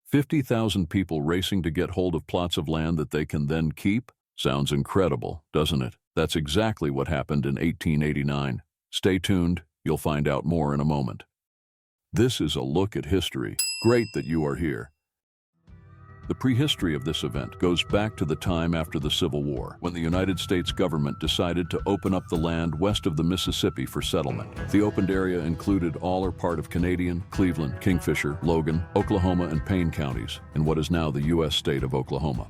50,000 people racing to get hold of plots of land that they can then keep? Sounds incredible, doesn't it? That's exactly what happened in 1889. Stay tuned, you'll find out more in a moment. This is a look at history. Great that you are here. The prehistory of this event goes back to the time after the Civil War, when the United States government decided to open up the land west of the Mississippi for settlement. The opened area included all or part of Canadian, Cleveland, Kingfisher, Logan, Oklahoma, and Payne counties, in what is now the U.S. state of Oklahoma.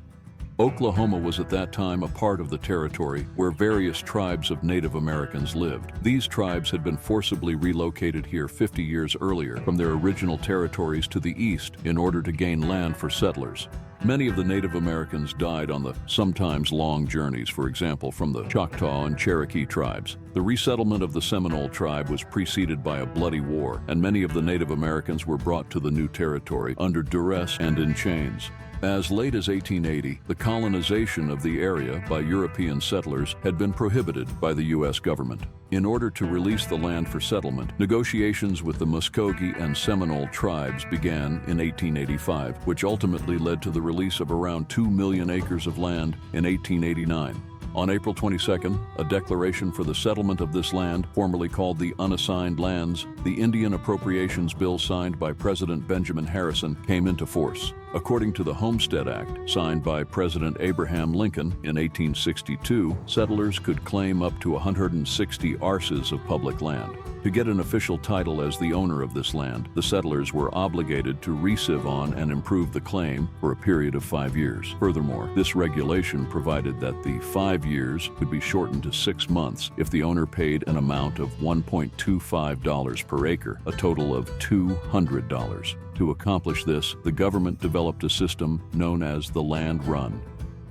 Oklahoma was at that time a part of the territory where various tribes of Native Americans lived. These tribes had been forcibly relocated here 50 years earlier from their original territories to the east in order to gain land for settlers. Many of the Native Americans died on the sometimes long journeys, for example, from the Choctaw and Cherokee tribes. The resettlement of the Seminole tribe was preceded by a bloody war, and many of the Native Americans were brought to the new territory under duress and in chains. As late as 1880, the colonization of the area by European settlers had been prohibited by the U.S. government. In order to release the land for settlement, negotiations with the Muskogee and Seminole tribes began in 1885, which ultimately led to the release of around 2 million acres of land in 1889. On April 22nd, a declaration for the settlement of this land, formerly called the Unassigned Lands, the Indian Appropriations Bill signed by President Benjamin Harrison, came into force. According to the Homestead Act, signed by President Abraham Lincoln in 1862, settlers could claim up to 160 arses of public land. To get an official title as the owner of this land, the settlers were obligated to re-sieve on and improve the claim for a period of 5 years. Furthermore, this regulation provided that the 5 years could be shortened to 6 months if the owner paid an amount of $1.25 per acre, a total of $200. To accomplish this, the government developed a system known as the land run.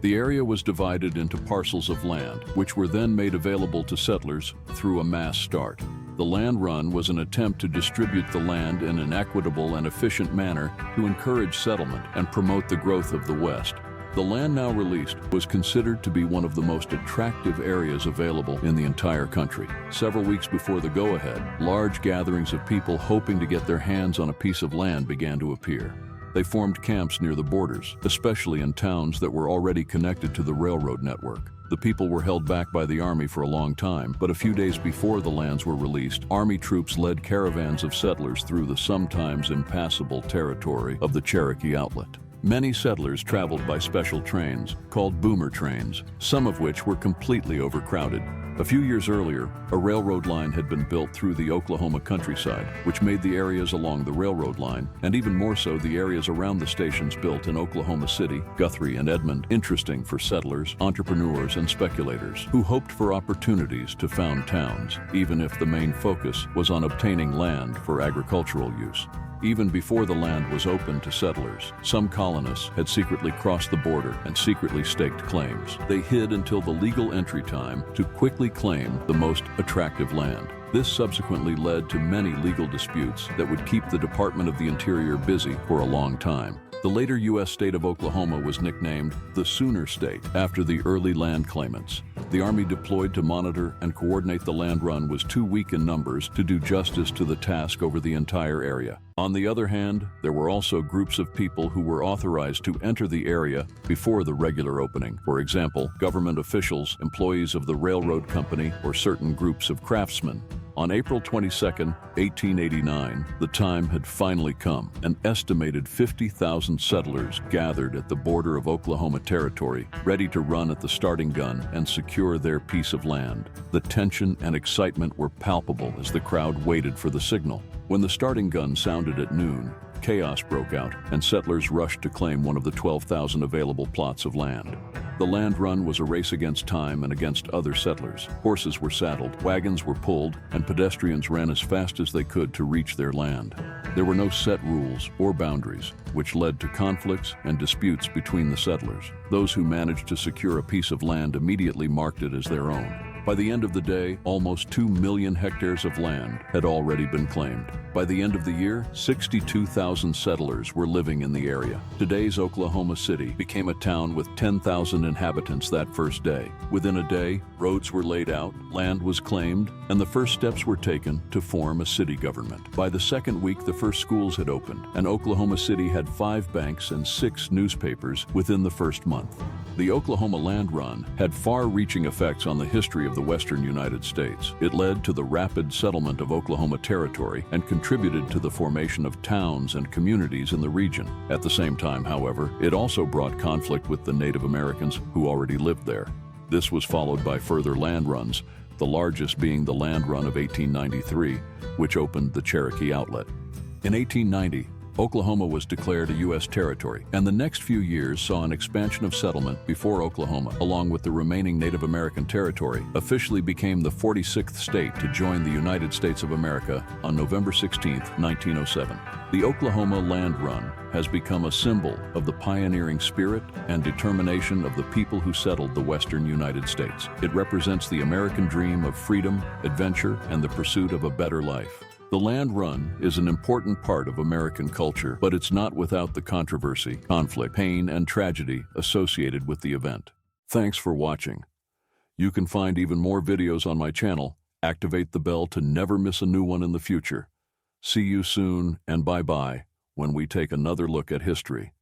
The area was divided into parcels of land, which were then made available to settlers through a mass start. The land run was an attempt to distribute the land in an equitable and efficient manner to encourage settlement and promote the growth of the West. The land now released was considered to be one of the most attractive areas available in the entire country. Several weeks before the go-ahead, large gatherings of people hoping to get their hands on a piece of land began to appear. They formed camps near the borders, especially in towns that were already connected to the railroad network. The people were held back by the Army for a long time, but a few days before the lands were released, Army troops led caravans of settlers through the sometimes impassable territory of the Cherokee Outlet. Many settlers traveled by special trains, called boomer trains, some of which were completely overcrowded. A few years earlier, a railroad line had been built through the Oklahoma countryside, which made the areas along the railroad line, and even more so the areas around the stations built in Oklahoma City, Guthrie, and Edmond, interesting for settlers, entrepreneurs, and speculators who hoped for opportunities to found towns, even if the main focus was on obtaining land for agricultural use. Even before the land was open to settlers, some colonists had secretly crossed the border and secretly staked claims. They hid until the legal entry time to quickly claim the most attractive land. This subsequently led to many legal disputes that would keep the Department of the Interior busy for a long time. The later U.S. state of Oklahoma was nicknamed the Sooner State after the early land claimants. The Army deployed to monitor and coordinate the land run was too weak in numbers to do justice to the task over the entire area. On the other hand, there were also groups of people who were authorized to enter the area before the regular opening. For example, government officials, employees of the railroad company, or certain groups of craftsmen. On April 22, 1889, the time had finally come. An estimated 50,000 settlers gathered at the border of Oklahoma Territory, ready to run at the starting gun and secure their piece of land. The tension and excitement were palpable as the crowd waited for the signal. When the starting gun sounded at noon, chaos broke out, and settlers rushed to claim one of the 12,000 available plots of land. The land run was a race against time and against other settlers. Horses were saddled, wagons were pulled, and pedestrians ran as fast as they could to reach their land. There were no set rules or boundaries, which led to conflicts and disputes between the settlers. Those who managed to secure a piece of land immediately marked it as their own. By the end of the day, almost 2 million hectares of land had already been claimed. By the end of the year, 62,000 settlers were living in the area. Today's Oklahoma City became a town with 10,000 inhabitants that first day. Within a day, roads were laid out, land was claimed, and the first steps were taken to form a city government. By the second week, the first schools had opened, and Oklahoma City had 5 banks and 6 newspapers within the first month. The Oklahoma Land Run had far-reaching effects on the history of the western United States. It led to the rapid settlement of Oklahoma Territory and contributed to the formation of towns and communities in the region. At the same time, however, it also brought conflict with the Native Americans who already lived there. This was followed by further land runs, the largest being the Land Run of 1893, which opened the Cherokee Outlet. In 1890, Oklahoma was declared a U.S. territory, and the next few years saw an expansion of settlement before Oklahoma, along with the remaining Native American territory, officially became the 46th state to join the United States of America on November 16, 1907. The Oklahoma Land Run has become a symbol of the pioneering spirit and determination of the people who settled the western United States. It represents the American dream of freedom, adventure, and the pursuit of a better life. The Land Run is an important part of American culture, but it's not without the controversy, conflict, pain, and tragedy associated with the event. Thanks for watching. You can find even more videos on my channel. Activate the bell to never miss a new one in the future. See you soon, and bye-bye when we take another look at history.